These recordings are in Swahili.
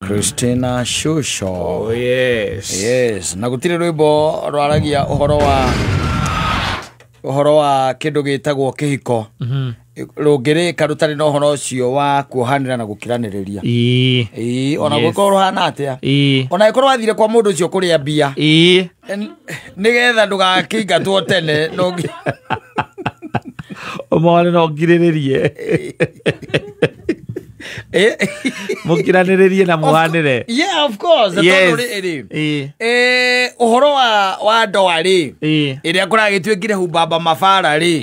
Christina Shusho. Oh yes. Yes, na gutire rwimbo rwaragia uhoro wa kindu gitagwo kihiko. Rungirika rutari no horo ucio wa kuohanira na gukiraniriria. Ona gukorwo hana atia. Ona ikorwo athire kwa mundu ucio kuria bia. Nigetha ndugakingatwo tene no Omwana no ngiriririe. Mukiranirie na muhanire. Yeah, of course. Uhoro wa ndoa ri iria kuragitwikire humbamba mabara ri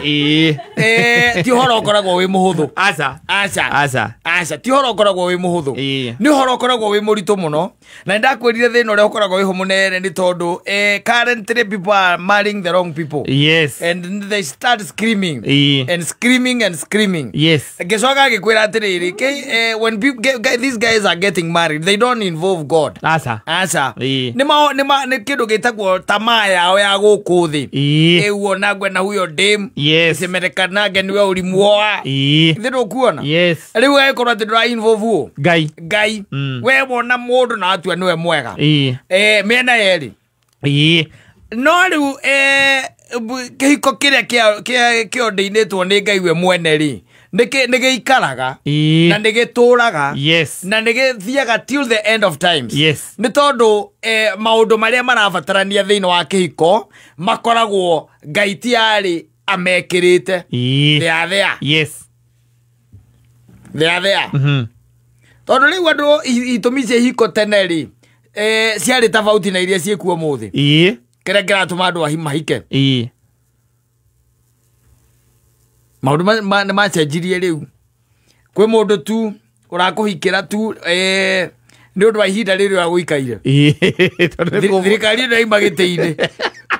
ti uhoro ukoragwo wi muhuthu. Aca ti uhoro ukoragwo wi muhuthu. Ni uhoro ukoragwo wi muritu muno na ndakwirire thina uria ukoragwo wi munene ni tondu currently people are marrying the wrong people. Yes. And they start screaming and screaming. Yes. Gicoka gikwira atiriri when these guys are getting married, they don't involve God. Aca ni kindu gitagwo tamaa yao ya guku thi uona ngwe na huyo dem isemerekanage niwe ulimuoa thiru kuona riu aikorwo ati ndura involve ngai we wona mundu na atua niwe mwega mena yeri no riu kihiko kiria kio ndeinitwo ni ngai we mwene ri nigeikaraga na nigituraga na nigithiaga till the end of times ni tondu maundu maria marabatarania thiini wa kihiko makoragwo ngai ti ari amekirite they are there tondu riu andu itumi cia hiko tene ri ciari tofauti na iria ciekuo muthi kiria kiratuma andu mahike maundu nĩ macenjirie riu kwi mundu tu urakuhikira tu ni undu wa ihinda riri wa guikaire thirikari ĩno yauma gĩtĩ-inĩ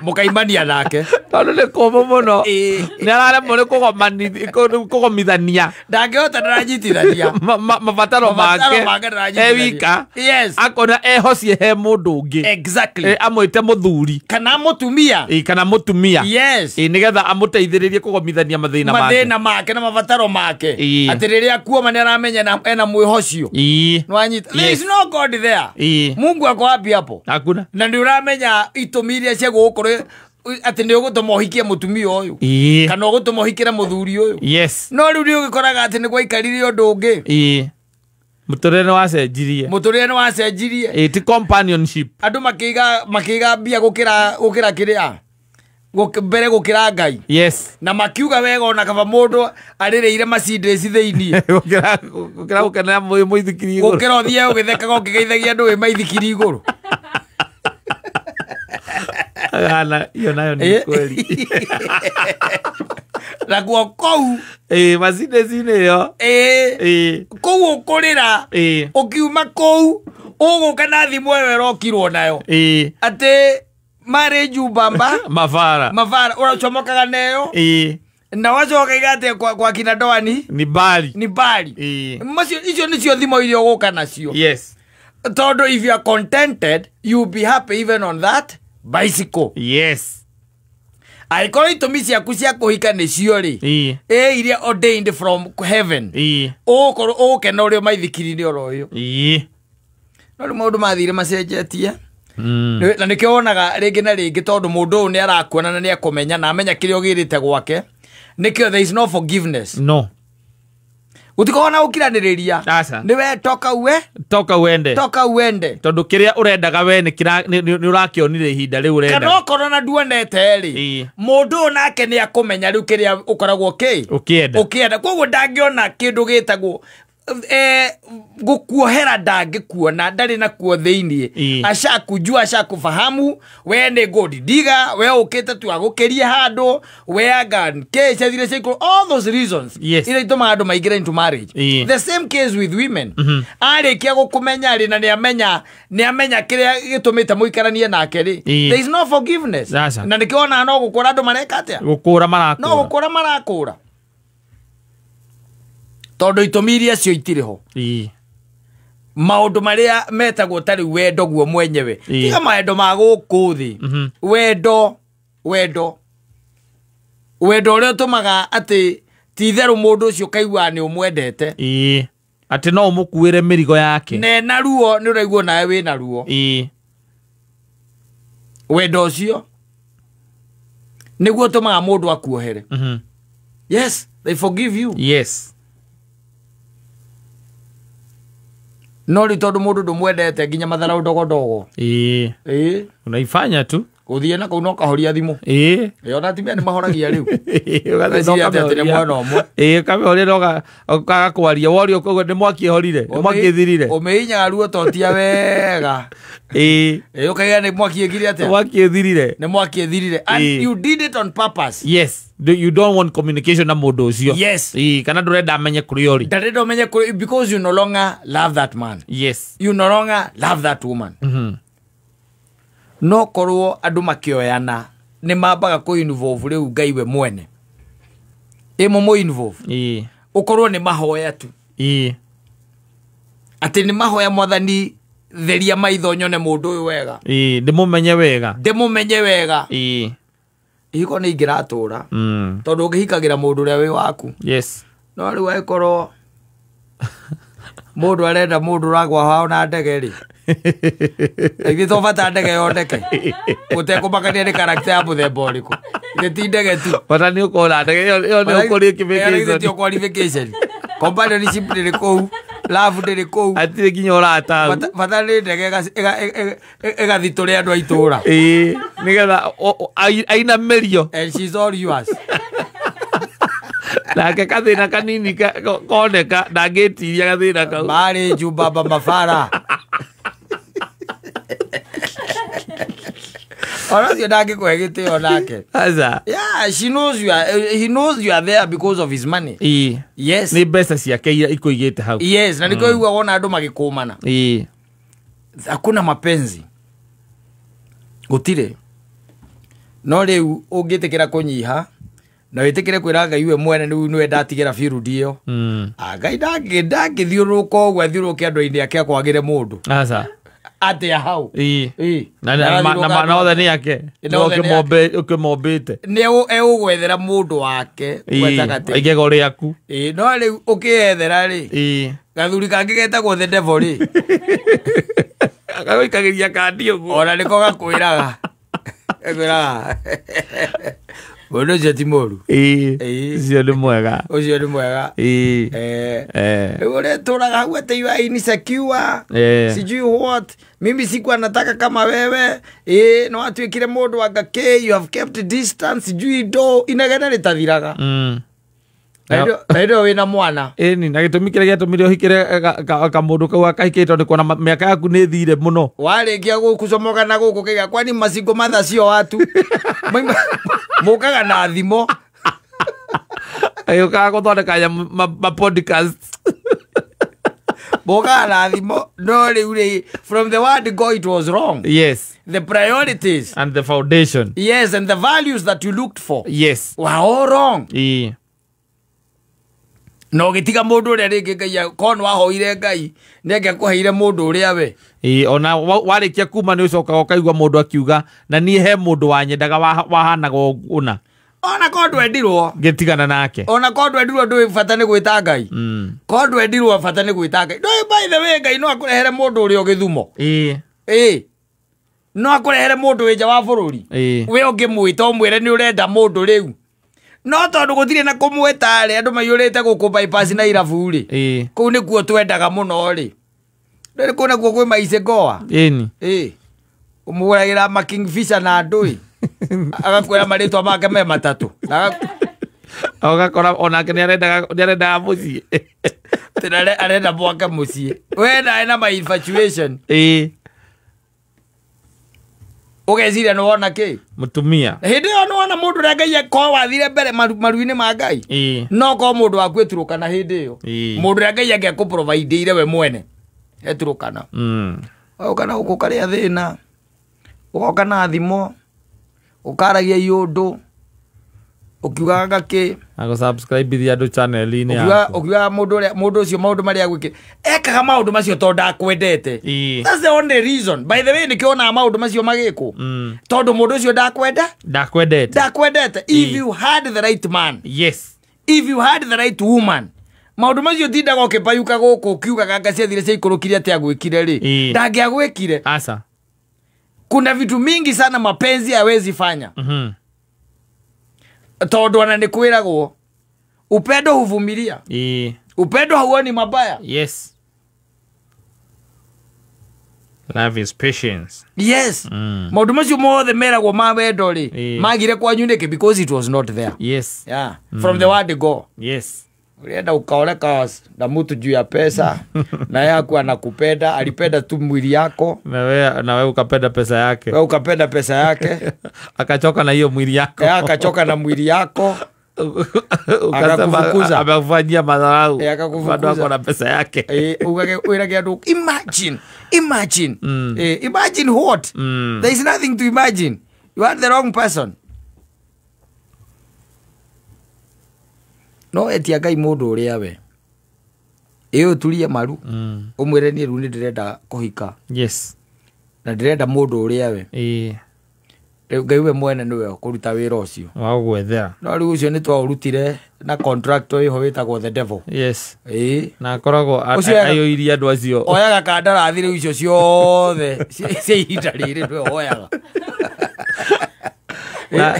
mukaimania nake tondu ni kumu muno ni araremwo ni kugomithania ndangihota ndaranyitithania mabataro make wika akona ehocie he mundu ungi amwite muthuri kana mutumia nigetha amuteithiririe kugomithania mathina make na mabataro make ati riria kuoma ni aramenya ena mwihocio nwanyita there is no God there Mungu ako wapi hapo hakuna na ndi uramenya itumi iria cia gukuru ati ni ugutuma uhikie mutumia uyu kana ugutuma uhikire muthuri uyu no riu ugikoraga ati ni gwaikarire undu ungi muturire wacenjirie ti companionship andu makiga bia gukira kiria mbere gukira ngai na makiuga wega ona kaba mundu arireire macindeci thiini gukira gukenera muithikiri iguru gukira uthie ugithekaga ukigeithagia andu wi maithikiri iguru hiyo nayo ni kweli na guo kou macindeci-inĩ ĩyo kou ukurira ukiuma kou uguka na thimu wewe rokirwo nayo ati marriage ubamba mavara urachomokaga nayo na wacoka igate kwa kina Doani ni bali macio icio nicio thimo irio guka nacio tondu if you are contented you be happy even on that bicycle aikorwo itumi ciaku cia kuhika nicio ri iria ordained from heaven ukorwo ukena urio maithikiri-ini oro uyu no maundu mathire macenjetie na nikio wonaga ringi na ringi tondu mundu uyu ni arakuona na ni akumenya na amenya kiria ugirite gwake nikio there is no forgiveness utikona ukiraniriria niwe toka uende tondu kiria urendaga we ni urakionire ihinda riu urenda kana ukorwo na nduonete ri mundu nake ni akumenya riu kiria ukoragwo ukienda koguo ndangiona kindu gitagwo gukuohera ndangikuona ndari na kuo thiini ashakujua ashakufahamu we ni gold digger we ukite tu agukirie handu we agan case thire cycle all those reasons ira ituma andu maigire into marriage the same case with women arikia gukumenya ri na ni amenya kiria gitumite muikaranie nake ri there is no forgiveness na nikiona no gukura andu mareka atia gukura marakura tondu itumi iria cio itiriho maundu maria metagwo tari wendo guo mwenyewe tiga maendo ma guku thi wendo uria utumaga ati ti theru mundu ucio kaigua ni umwendete ati no umukuire mirigo yake ne naruo ni uraiguo nawe we naruo wendo ucio niguo tumaga mundu akuohere yes they forgive you yes no ri tondu mundu ndumwendete nginya mathara ndogo unaifanya tu uthie na kuno kahoria thimu yona timia ni mahoragia riu ugathoka tene mwana omwe kame hori ndoga ukaga kwaria wori uko ni mwaki horire mwaki thirire umeinya ruo totia wega ukaiga ni mwaki egire atia mwaki thirire ni mwaki thirire and you did it on purpose yes you don't want communication na mundu ucio yes kana ndurenda amenye kuri ori ndurenda amenye kuri because you no longer love that man yes you no longer love that woman no korwo andu makioyana ni mambaga ku involve riu ngai we mwene mo involve ukorwo ni mahoya tu ati ni mahoya mwathani theria maitho nyone mundu uyu wega ndimumenye wega ihiko ni ingiratura tondu ngihikagira mundu uria wi waku yes no riu aikorwo mundu arenda mundu ragwa hao na ndege ri Ithi to bata ndege yondeke utekumakaria ni karakter ya muthemba uriku ithi ndege tu bata ni ukora ndege yo ni ukori qualification ti qualification companionship ni kou love ndiri kou atire kinya urata bata ni ndege egathitore andu aitura nigetha aina merio and she's all yours nake kathina kanini koneka ndangitiria gathina kau mari jubaba mafara Oratio dage ko egite onake. Aza. Yeah, he knows you are there because of his money. Yes. Ni besa ciake ikoigite hau. Yes, na niko igwa wona andu magikumana. Hakuna mapenzi. Gutire. No riu ungitikira kunyiha na witikire kwira Ngai we mwene niwe ndatigira firundi iyo. Ngai ndangithiuruka gwa thiuruke andu indi yake kwagire mundu. Aza. Ate ya hau na othani yake ukimombite ni ugwethera mundu wake gwetagate igego riaku no ri ukiethera ri gathuri kangi getagwo the devil ri agaikagiria kandi uguo ona niko gakwiraga Bono jati moru. Ucio ni mwega. Ucio ni mwega. Ule turaga hau ate you are insecure. Sijui what. Mimi sikuwa nataka kama wewe. No atuikire mundu agake. You have kept distance. Sijui do. Inagana ritathiraga. Naido wina mwana. Ni na gitumi kire giatumire uhikire kamundu kau akahikite ni kuona miaka yaku ni thire muno. Warikia gukucomoka na guku kiga kwani masingo matha cio watu. Mukaga na thimo. Ayo ka guthondeka ma podcast. Mukaga na thimo. No riu from the word go it was wrong. Yes. The priorities and the foundation. Yes, and the values that you looked for. Yes. Were all wrong. No gitiga mundu uria ringi Ngai kon wahoire Ngai nenge kuheire mundu uria we ona warikia kuma ni ucoka ukaigwa mundu akiuga na nie he mundu wanyendaga wahanaga una ona kondu endirwo gitigana nake ona kondu endirwo ndu bata ni gwita Ngai kondu endirwo bata ni gwita Ngai no by the way Ngai no akurehere mundu uria ugithumo no akurehere mundu wija wa bururi we ungimwita umwire ni urenda mundu riu no tondu gutire na kumweta ri andu mayurite guku bypass na irabu ri ku ni kuo twendaga muno ri ri kuna kuo kwi maice goa umuragira ma Kingfisher na ndui agakwira maritwa make me matatu agakora onake ni arenda mucie tinare arenda mwaka mucie we na my infatuation ugeciria no wona ki mutumia hindi yo no wona mundu ria Ngai ko wathire mbere maruini ma Ngai no ko mundu akweturukana hindi yo mundu ria Ngai age ku provide ire we mwene eturukana ukana ukukaria thina ukana thimo ukaragia yundu ukiugaga ki ago subscribe thia andu channel ini yako ukiuga mundu ucio maundu maria gwike ekaga maundu macio tondu ndakwendete that's the only reason by the way nikiona maundu macio magiko tondu mundu ucio ndakwendete if you had the right man yes if you had the right woman maundu macio tindaga ukipayuka guku kiuga kanga ciathire cia ikurukire atia gwikire ri ndangiagwikire asa. Kuna vitu mingi sana mapenzi hawezi fanya. Tondu ana nikwiragwo upendo huvumilia. Upendo hauoni mabaya. Yes. Love is patience. Yes. Maundu macio mothe meragwo ma wendo ri magire kwanyu niki because it was not there. Yes. Yeah. From the word go. Yes. Ulienda ukaoleka na mtu juu ya pesa na yeye hakuwa anakupenda, alipenda tu mwili yako na wewe ukapenda pesa yake. Wewe ukapenda pesa yake akachoka na hiyo mwili yako. Yeye akachoka na mwili yako. Akakufukuza. Amekufanyia madharau. Akakufukuza. Bado na pesa yake. Imagine. Imagine what? There is nothing to imagine. You are the wrong person. No etia Ngai mundu uria we. Iyo tulie maru. Umwire ni ru ni ndirenda kuhika. Yes. Na ndirenda mundu uria we. Ngai we mwene niwe kuruta wira ucio. Wa gwethera. No ri ucio ni twaurutire na contractor iho witagwo the devil. Yes. Na akoragwo ayo iria andu acio. Oyaga kandarathi ri ucio ciothe. Cia ihinda riri ndio oyaga.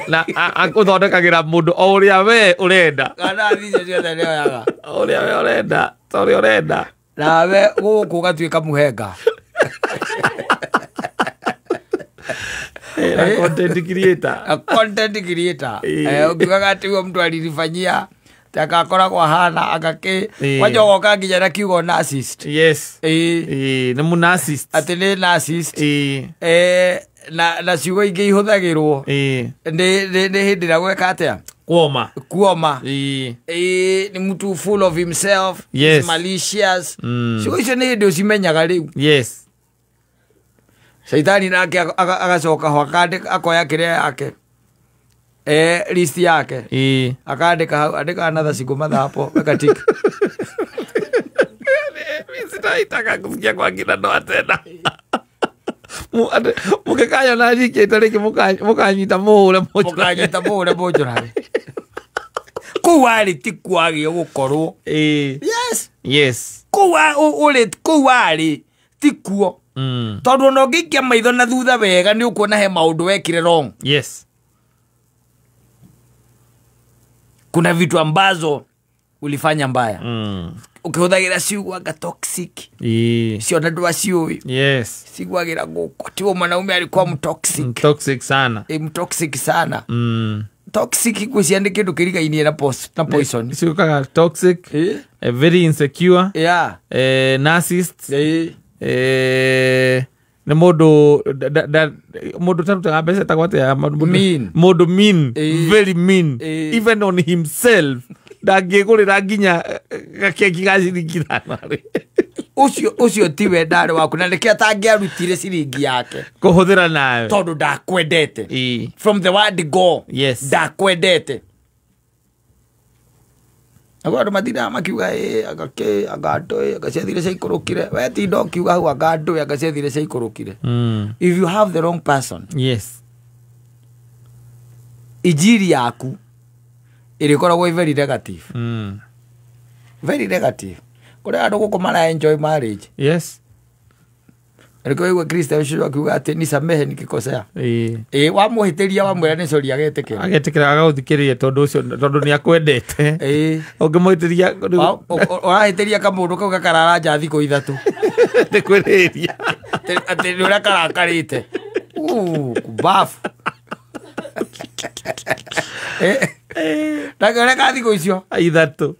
Na akuthondekagira mundu o uria we urenda. Kana thicio ciothe ndio oyaga. O uria we urenda. Tori urenda. Na we guku gatuika muhenga. A content creator. A content creator. Ukiwaga ati huyo mtu alilifanyia akakoragwo hana agake wajogo kanginya na kiugo narcissist. Yes. Ni mu narcissist. Ati ni narcissist. Na ciugo ingi ihuthagirwo. Ni hindi na gweka atia kuoma. Ni mtu full of himself. Yes. Is malicious. Ciugo icio ni hindi ucimenyaga riu. Yes. Shaitani nake agacoka ho akandika akoya kiria yake list yake akandika andika another single mother hapo wekatika. Mimi sitaitaka kusikia kwa kina ndo tena. Mukekanya na jike tariki mukanyita muhure mojora kuwari tikwagi gukorwo. Yes. Kuwari tikuo. Tondu no ngikia maitho na thutha wega ni ukuona he maundu wekire wrong. Yes. Kuna vitu ambazo ulifanya mbaya. Ukihuthagira ciugaga toxic. Sio na ndwa ciui. Yes. Ciguagira guko. Tiwo mwanaume alikuwa mtoxic. Toxic sana. Mtoxic sana. Toxic kuciande kindu kirigainie na poison. Ciugaga toxic. Very insecure. Yeah. Narcissist. Ni mundu tarutaga mbeca tagwate ya mundu mean. Very mean. Even on himself. Ndangigurira nginya gakeki gacirigithana ri. Ucio tiwe ndari waku na niki atangiarutire ciringi yake kuhuthira nawe tondu ndakwendete. From the word go. Yes. Ndakwendete. Agora madira makiuga agake agato agacethire caikurukire we ti ndo kiuga hu agato agacethire caikurukire. If you have the wrong person. Yes. Ijiri yaku irikoragwo very negative. Very negative. Kuri andu gukomana enjoy marriage. Yes. Riko iwe Kristo ucio akiuga ati ni samehe nikikosea. Wamuhitiria wamwira ni sorry agetikira agauthikiria tondu ni akwendete. Ungimuhitiria urahitiria kamundu kau gakarara nja thiko ithatu. Ndikwiriria ati ni ura karakarite. Kubafu. Ndagore ka thiko icio ithatu.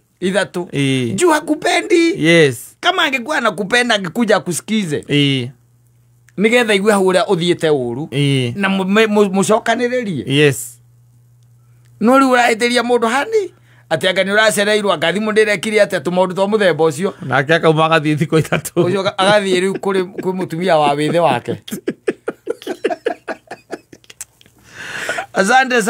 Juu hakupendi. Yes. Kama angekuwa anakupenda angekuja kusikize. Nigetha igwe huria uthiete uru na mucokaniririe. Yes. No ri urahitiria mundu hani ati anga ni uracereirwo akathi mundu ndirekire ati tumaundu twa muthemba ucio nake akauma agathii thiko ithatu ucio agathii riu kuri mutumia wa withe wake. Asante.